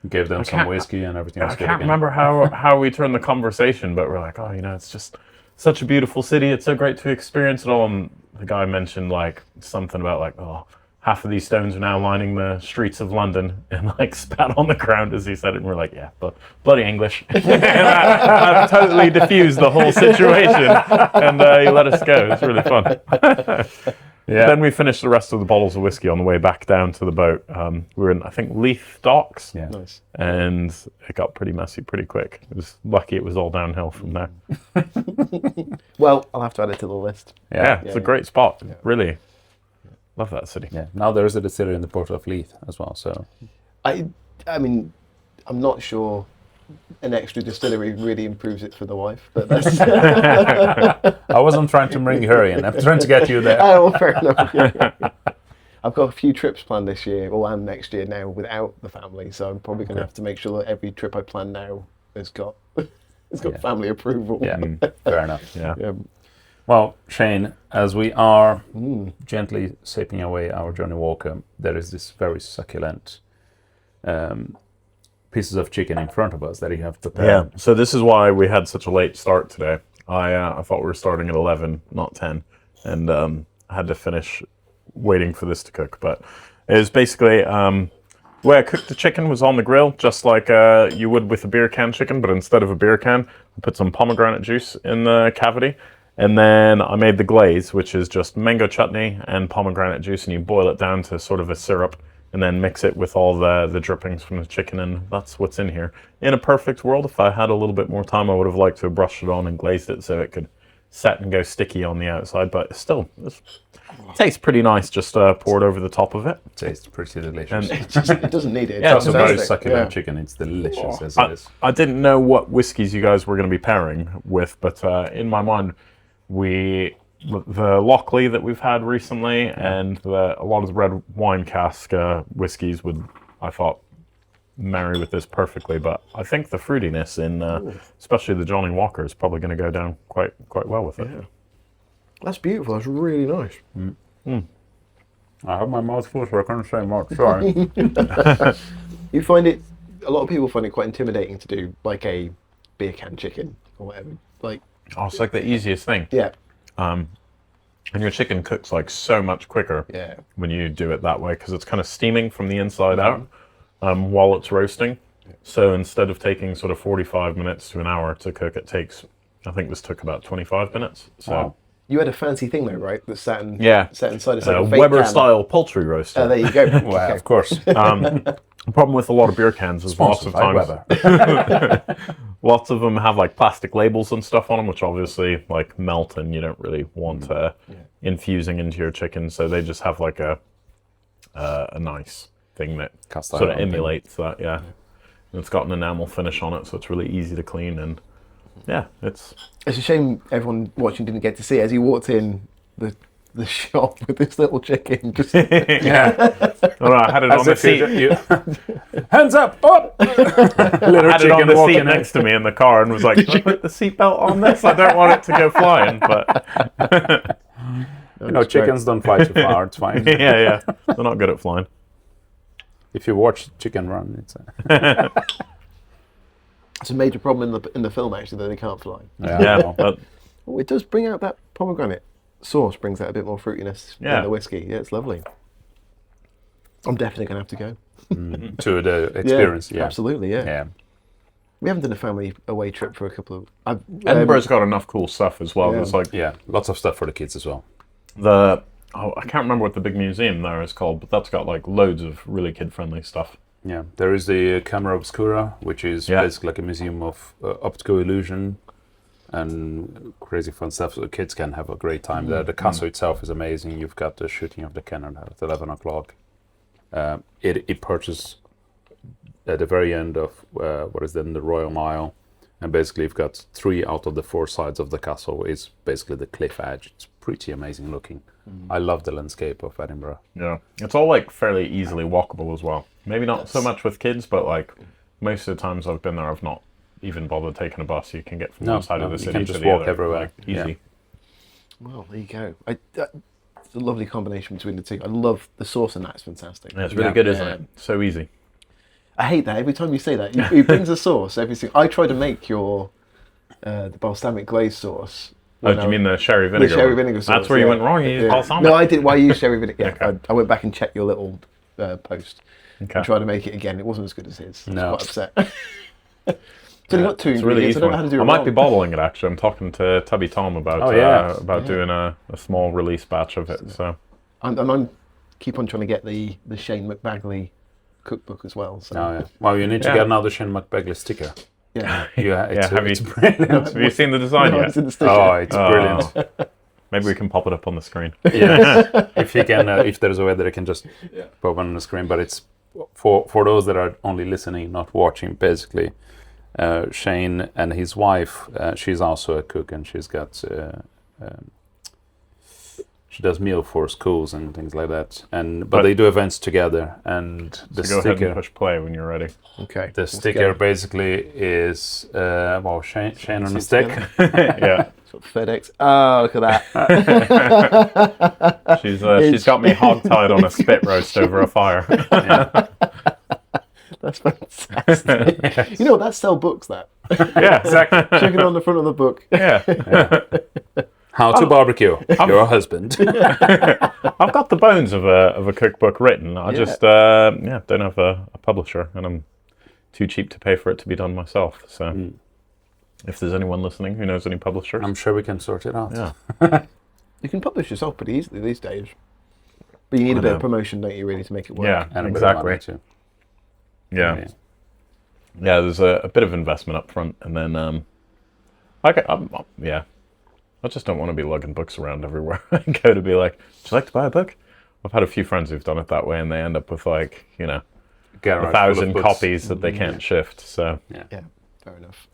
Gave them some can't- whiskey and everything was I good can't again. remember how we turned the conversation, but we're like, oh, you know, it's just such a beautiful city. It's so great to experience it all. And the guy mentioned like something about like, oh, half of these stones are now lining the streets of London, and like spat on the ground as he said it. And we're like, yeah, but bloody English. And that totally diffused the whole situation. And he let us go. It was really fun. Yeah. Then we finished the rest of the bottles of whiskey on the way back down to the boat. We were in, I think, Leith Docks. Yeah. Nice. And it got pretty messy pretty quick. It was lucky it was all downhill from there. Well, I'll have to add it to the list. Yeah, it's a great spot. Really love that city. Yeah. Now there is a distillery in the port of Leith as well. So I mean, I'm not sure an extra distillery really improves it for the wife, but that's I wasn't trying to bring her in. I'm trying to get you there. oh, well, fair enough. Yeah. I've got a few trips planned this year, and next year now without the family, so I'm probably going to have to make sure that every trip I plan now has got family approval. Yeah. Fair enough. Yeah. Yeah. Well, Shane, as we are gently sipping away our Johnnie Walker, there is this very succulent pieces of chicken in front of us that you have prepared. Yeah. So this is why we had such a late start today. I thought we were starting at 11, not 10, and I had to finish waiting for this to cook. But it was basically the way I cooked the chicken was on the grill, just like you would with a beer can chicken, but instead of a beer can, I put some pomegranate juice in the cavity. And then I made the glaze, which is just mango chutney and pomegranate juice, and you boil it down to sort of a syrup, and then mix it with all the drippings from the chicken, and that's what's in here. In a perfect world, if I had a little bit more time, I would have liked to have brushed it on and glazed it so it could set and go sticky on the outside, but still, it tastes pretty nice just poured over the top of it. Tastes pretty delicious. And It doesn't need it. Yeah, It's a very fantastic. succulent Yeah. chicken. It's delicious as it is. I didn't know what whiskeys you guys were going to be pairing with, but in my mind, the Lockley that we've had recently and a lot of the red wine cask whiskeys would, I thought, marry with this perfectly. But I think the fruitiness in, especially the Johnnie Walker, is probably going to go down quite well with it. Yeah. That's beautiful. That's really nice. I have my mouth full, so I can't say much. Sorry. You find it? A lot of people find it quite intimidating to do like a beer can chicken or whatever. Like, Oh, it's like the easiest thing. yeah, And your chicken cooks like so much quicker yeah, when you do it that way because it's kind of steaming from the inside out while it's roasting. So instead of taking sort of 45 minutes to an hour to cook, it takes, I think this took about 25 minutes. So Wow. You had a fancy thing though, right? That sat inside. It's like a fake Weber can. style poultry roaster. There you go. Well, Okay. of course. The problem with a lot of beer cans is lots of Sponsored by times Weber. lots of them have like plastic labels and stuff on them, which obviously like melt, and you don't really want infusing into your chicken. So they just have like a nice thing that Cast sort of iron thing. emulates that. Yeah, and it's got an enamel finish on it, so it's really easy to clean. And yeah, it's It's a shame everyone watching didn't get to see it. As he walked in the shop with this little chicken. Just Yeah. all right, I had it on As the if you, seat. you hands up, up. Little I had it on chicken the walking seat in. next to me in the car and was like, "Can I put the seatbelt on this? I don't want it to go flying." But You know, chickens don't fly too far. It's fine. yeah, they're not good at flying. If you watch chicken run, it's it's a major problem in the film actually that they can't fly. Yeah, but Oh, it does bring out that pomegranate sauce. Brings out a bit more fruitiness Yeah. in the whiskey. Yeah, it's lovely. I'm definitely gonna have to go. to the experience. Yeah. Absolutely. Yeah. Yeah. We haven't done a family away trip for a couple of. Edinburgh's got enough cool stuff as well. Yeah. There's like Yeah. Lots of stuff for the kids as well. I can't remember what the big museum there is called, but that's got like loads of really kid-friendly stuff. Yeah, there is the Camera Obscura, which is basically like a museum of optical illusion and crazy fun stuff. So the kids can have a great time there. The castle itself is amazing. You've got the shooting of the cannon at 11 o'clock. It perches at the very end of what is then the Royal Mile. And basically you've got 3 out of the 4 sides of the castle is basically the cliff edge. It's pretty amazing looking. I love the landscape of Edinburgh. Yeah, it's all like fairly easily walkable as well. Maybe not so much with kids, but like most of the times I've been there, I've not even bothered taking a bus. You can get from one side of the city can to just the walk other, everywhere. like, easy. Yeah. Well, there you go. It's a lovely combination between the two. I love the sauce and that's fantastic. Yeah, it's really good, isn't it? So easy. I hate that every time you say that. He brings a sauce. I try to make your the balsamic glaze sauce. Oh, do you mean the sherry vinegar? The sherry vinegar sauce. That's where you went wrong. You used balsamic. No, I did. Why use sherry vinegar? Yeah, Okay. I went back and checked your little post Okay. and tried to make it again. It wasn't as good as his. I No. was quite upset. So you've got 2 It's really ingredients. easy. I don't know how to do it I might wrong. be bottling it actually. I'm talking to Tubby Tom about doing a small release batch of it. So I'm keep on trying to get the Shane McBagley cookbook as well. So Oh, yeah. Well, you need to get another Shane McBagley sticker. yeah. have It's you brilliant. have you seen the design No, yet? it's in the sticker. Oh, it's brilliant. Maybe we can pop it up on the screen. Yes, if you can, if there's a way that I can just pop on the screen. But it's for those that are only listening, not watching. Basically, Shane and his wife, she's also a cook, and she's got she does meal for schools and things like that. But they do events together, and the So go ahead and sticker. push play when you're ready. Okay. The let's sticker go. basically is Shane on a stick. Yeah, Sort of FedEx. Oh, look at that. she's got me hog-tied on a spit roast over a fire. That's fantastic. You know, that's sell books, that. Yeah, exactly. Check it on the front of the book. Yeah. How to barbecue your husband. I've got the bones of a cookbook written. I just don't have a publisher, and I'm too cheap to pay for it to be done myself. So, if there's anyone listening who knows any publishers, I'm sure we can sort it out. yeah, You can publish yourself pretty easily these days. But you need a bit of promotion, don't you, really, to make it work? yeah, And a bit of money exactly. too. Yeah, there's a bit of investment up front, and then I just don't want to be lugging books around everywhere. I go to be like, would you like to buy a book? I've had a few friends who've done it that way, and they end up with like, Garage full of 1,000 books. copies that they can't shift. So Yeah, fair enough.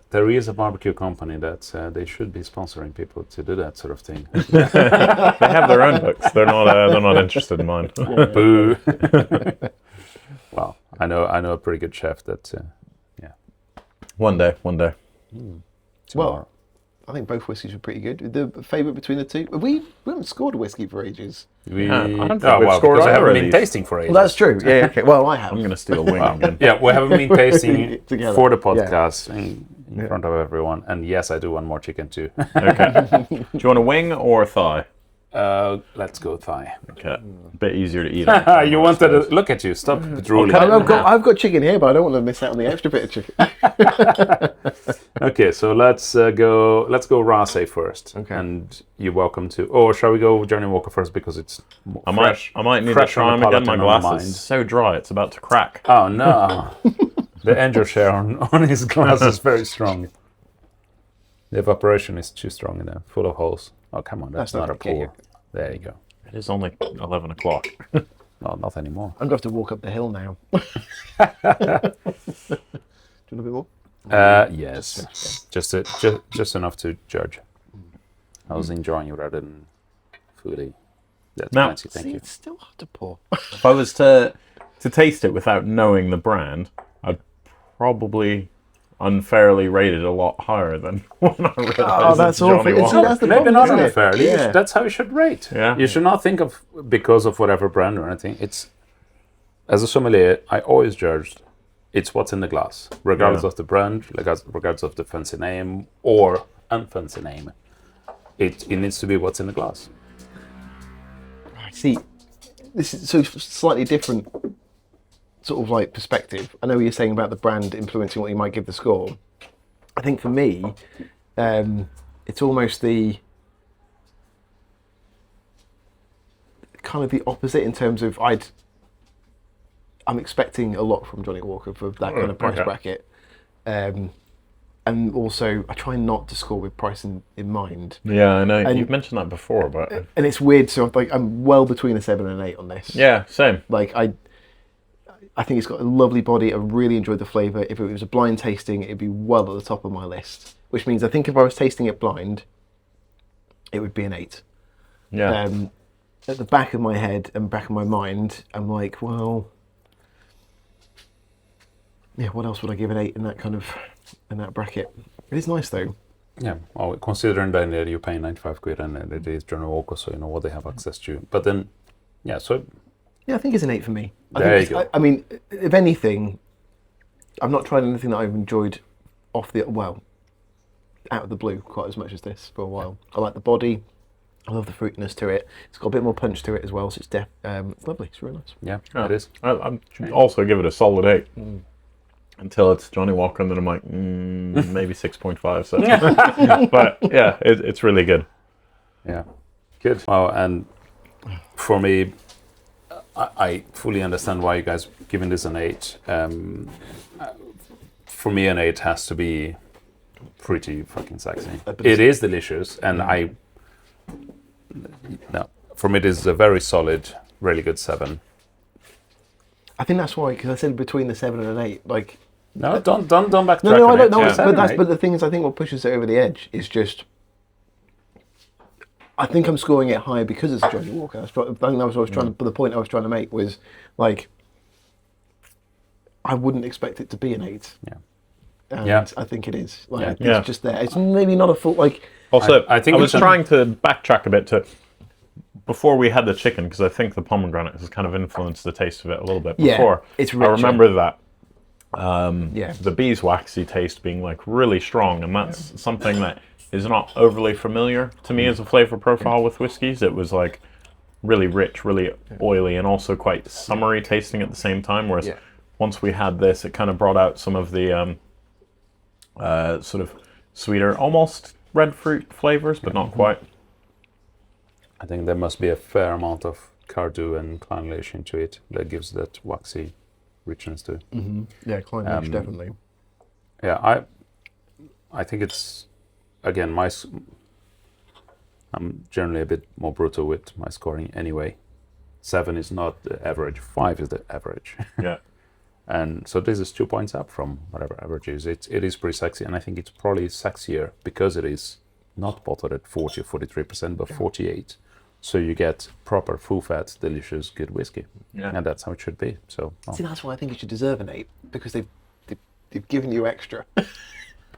There is a barbecue company that they should be sponsoring people to do that sort of thing. they have their own books. They're not interested in mine. Boo. Well, I know a pretty good chef that. One day. Tomorrow. I think both whiskies were pretty good. The favourite between the two? We haven't scored a whiskey for ages. I don't think we've scored because I either haven't of been these. tasting for ages. Well, that's true. Yeah, okay. Well, I have. I'm going to steal a wing again. Yeah, we haven't been tasting Together. for the podcast in front of everyone. And yes, I do want more chicken too. Okay. Do you want a wing or a thigh? Let's go thigh. Okay. A bit easier to eat. You wanted to look at you. Stop drooling. I've got chicken here, but I don't want to miss out on the extra bit of chicken. Okay, so let's go Raasay first. Okay. And you're welcome to. Or shall we go Johnny Walker first because it's fresh? I might need to fresh try on them the again. My palate and on the glass is mind. so dry; it's about to crack. Oh no! The angel share on his glass is very strong. The evaporation is too strong in there, full of holes. Oh come on, that's not a okay, pour. There you go. It is only 11 o'clock. No, not anymore. I'm going to have to walk up the hill now. Do you want a bit more? Yes, just enough to judge. I was enjoying rather than foodie. That's Now- fancy, thank See, you. it's still hard to pour. If I was to taste it without knowing the brand, I'd probably unfairly rate it a lot higher than when I realised that's it's Johnny awful. It's- Walker. that's the Maybe problem, not isn't it? unfairly. Yeah. That's how you should rate. Yeah. You should not think of because of whatever brand or anything. It's as a sommelier, I always judged it's what's in the glass, regardless of the brand, regardless of the fancy name or unfancy name. It needs to be what's in the glass. See, this is so slightly different sort of like perspective. I know what you're saying about the brand influencing what you might give the score. I think for me, it's almost the kind of the opposite in terms of I'm expecting a lot from Johnnie Walker for that kind of price bracket. And also, I try not to score with price in mind. Yeah, I know. You've mentioned that before, but... And it's weird, so I'm well between a 7 and an 8 on this. Yeah, same. Like, I think it's got a lovely body. I really enjoyed the flavour. If it was a blind tasting, it'd be well at the top of my list. Which means I think if I was tasting it blind, it would be an 8. Yeah. At the back of my head and back of my mind, I'm like, well... Yeah, what else would I give an 8 in that bracket? It is nice though. Yeah, well, considering that you're paying 95 quid and it is Johnnie Walker, so you know what they have access to. But then, yeah, so... Yeah, I think it's an 8 for me. There you go. I mean, if anything, I've not tried anything that I've enjoyed out of the blue quite as much as this for a while. I like the body. I love the fruitiness to it. It's got a bit more punch to it as well, so it's lovely. It's really nice. Yeah, it is. I should also give it a solid 8. Until it's Johnnie Walker, and then I'm like, maybe 6.5. So. But yeah, it's really good. Yeah, good. Well, and for me, I fully understand why you guys giving this an 8. For me, an 8 has to be pretty fucking sexy. It is delicious, and for me, this is a very solid, really good 7. I think that's why, because I said between the 7 and an 8, like. No, don't backtrack. No, I don't know. Yeah. But the thing is, I think what pushes it over the edge is just. I think I'm scoring it higher because it's Johnnie Walker. I think that was what I was trying. But the point I was trying to make was like, I wouldn't expect it to be an 8. Yeah. And I think it is. Like, it's just there. It's maybe not a full like. Also, I think I was trying to backtrack a bit to before we had the chicken, because I think the pomegranate has kind of influenced the taste of it a little bit. Before, it's richer. I remember that. The beeswaxy taste being like really strong, and that's something that is not overly familiar to me as a flavor profile with whiskies. It was like really rich, really oily, and also quite summery tasting at the same time, whereas once we had this, it kind of brought out some of the sort of sweeter, almost red fruit flavors, but not quite. I think there must be a fair amount of cardew and clynelish into it that gives that waxy richness to it. Yeah, clynelish definitely. Yeah, I think it's, again, I'm generally a bit more brutal with my scoring anyway. 7 is not the average, 5 is the average. Yeah. And so this is 2 points up from whatever average is. It is pretty sexy, and I think it's probably sexier because it is not bottled at 40 or 43%, but 48. So you get proper full-fat, delicious, good whiskey. Yeah. And that's how it should be. So see, that's why I think it should deserve an 8, because they've given you extra.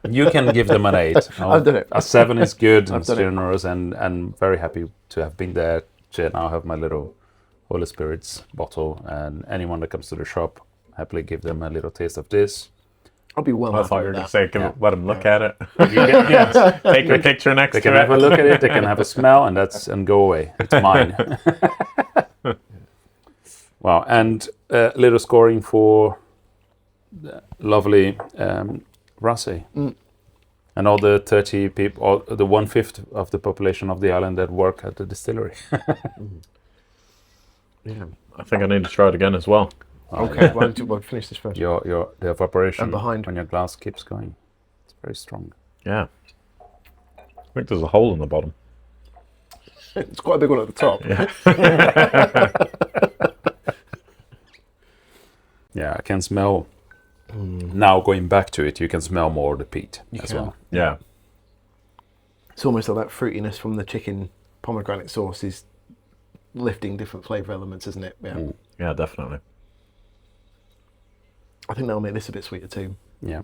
You can give them an 8. I've done it. A 7 is good and generous, and very happy to have been there. To now have my little Holy Spirits bottle, and anyone that comes to the shop, happily give them a little taste of this. I'll be well. I thought you were going to say, let them look at it. Yes. Take a picture next to it. They can have a look at it, they can have a smell, and go away. It's mine. Wow, and a little scoring for the lovely Raasay. And all the 30 people, or the 1/5 of the population of the island that work at the distillery. Yeah, I think I need to try it again as well. Okay, we'll finish this first. The evaporation behind when your glass keeps going. It's very strong. Yeah. I think there's a hole in the bottom. It's quite a big one at the top. Yeah, I can smell. Now going back to it, you can smell more of the peat as well. Yeah. It's almost like that fruitiness from the chicken pomegranate sauce is lifting different flavour elements, isn't it? Yeah. Yeah, definitely. I think that'll make this a bit sweeter too. Yeah.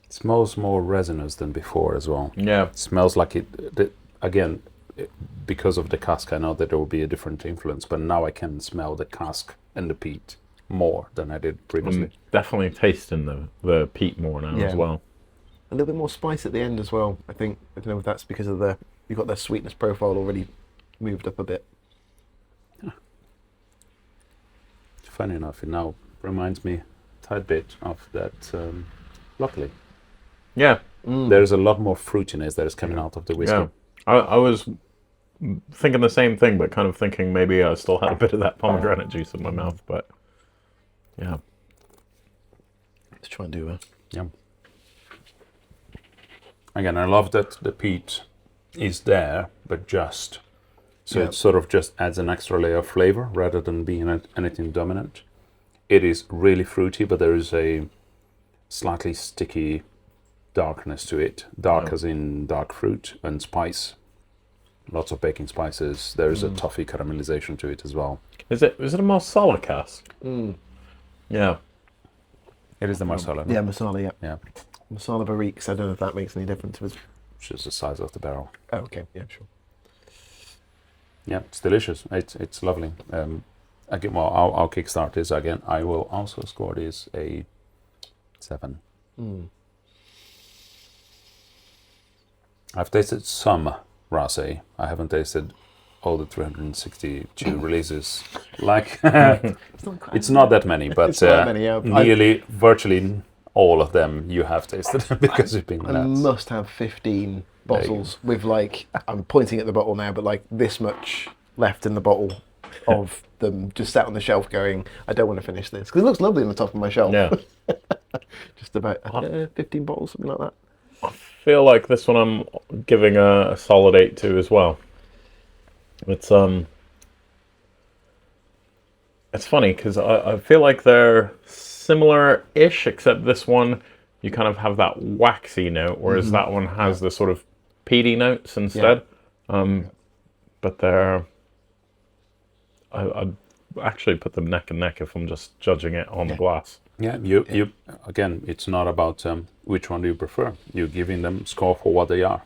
It smells more resinous than before as well. Yeah. It smells like because of the cask, I know that there will be a different influence, but now I can smell the cask and the peat more than I did previously. Definitely tasting the peat more now as well. A little bit more spice at the end as well, I think. I don't know if that's because of you've got their sweetness profile already moved up a bit. Funny enough, it now reminds me a tad bit of that luckily. Yeah. There's a lot more fruitiness that is coming out of the whiskey. Yeah. I was thinking the same thing, but kind of thinking maybe I still had a bit of that pomegranate juice in my mouth, but Yeah. Let's try and do a... Yeah. Again, I love that the peat is there, but just. So it sort of just adds an extra layer of flavor rather than being anything dominant. It is really fruity, but there is a slightly sticky darkness to it. Dark as in dark fruit and spice. Lots of baking spices. There is a toffee caramelization to it as well. Is it a Marsala cask? Yeah. It is the Marsala. No? Yeah, Marsala, yeah. Yeah. Marsala Barriques, I don't know if that makes any difference. Which is the size of the barrel. Oh, okay, yeah, sure. Yeah, it's delicious. It's lovely. Again, well, I'll kickstart this again. I will also score this a 7. I've tasted some Raasay. I haven't tasted all the 362 releases. Like, it's not that many, but It's not that many, yeah. nearly, virtually all of them you have tasted because you've been I nuts. must have 15 bottles with like, I'm pointing at the bottle now, but like this much left in the bottle of them just sat on the shelf going, I don't want to finish this. Because it looks lovely on the top of my shelf. Yeah. Just about 15 bottles, something like that. I feel like this one I'm giving a solid 8 to as well. It's funny because I feel like they're similar-ish, except this one you kind of have that waxy note, whereas that one has the sort of peaty notes instead. But they're... I'd actually put them neck and neck if I'm just judging it on the glass. Yeah, you again, it's not about which one do you prefer. You're giving them score for what they are.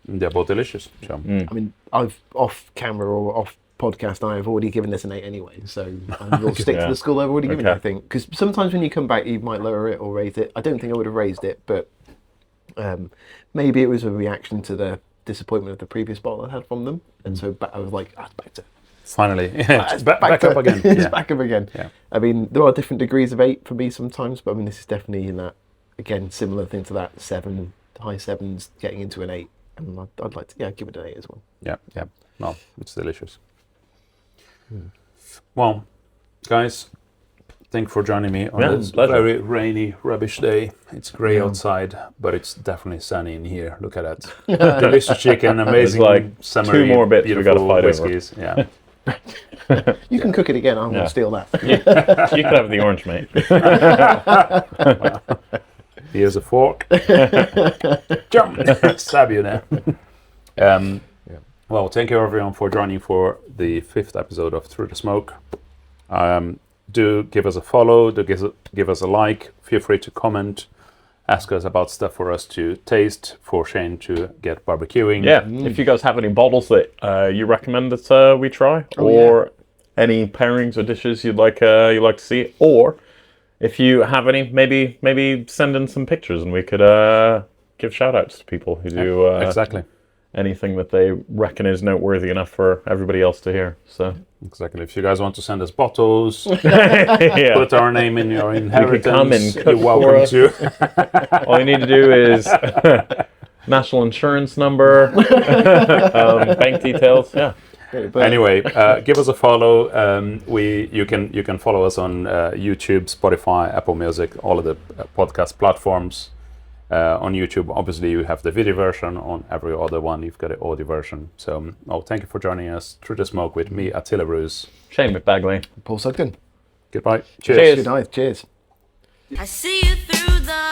They're both delicious. So. I mean, I've off camera or off podcast, I've already given this an 8 anyway, so I will stick to the score I've already given it, I think. Because sometimes when you come back, you might lower it or raise it. I don't think I would have raised it, but maybe it was a reaction to the disappointment of the previous bottle I had from them, and so I was like, back to... Finally, it's back up again. It's back up again. Yeah. I mean, there are different degrees of 8 for me sometimes, but I mean, this is definitely in that, again, similar thing to that 7, high 7s, getting into an 8. And I'd like to, give it an 8 as well. Yeah. No, it's delicious. Well, guys, thank you for joining me on this very rainy, rubbish day. It's grey outside, but it's definitely sunny in here. Look at that. Delicious chicken, amazing, like summery, 2 more bits we got to fight whiskies. over. Yeah. You can cook it again. I'm going to steal that. You can have the orange, mate. Here's a fork. Jump! Stab you now. Well, thank you everyone for joining for the 5th episode of Through the Smoke. Do give us a follow, do give us a like, feel free to comment, ask us about stuff for us to taste, for Shane to get barbecuing. Yeah, if you guys have any bottles that you recommend that we try, or any pairings or dishes you'd like to see, or if you have any, maybe send in some pictures and we could give shout outs to people who do exactly anything that they reckon is noteworthy enough for everybody else to hear. So exactly, if you guys want to send us bottles, put our name in your inheritance, come and cook you're welcome to. All you need to do is national insurance number, bank details. Yeah. Anyway, give us a follow. You can follow us on YouTube, Spotify, Apple Music, all of the podcast platforms. On YouTube, obviously, you have the video version. On every other one, you've got the audio version. So, thank you for joining us Through the Smoke with me, Athila Roos. Shane McBagley. Paul Sugden. Goodbye. Cheers. Good night. Cheers. I see you through the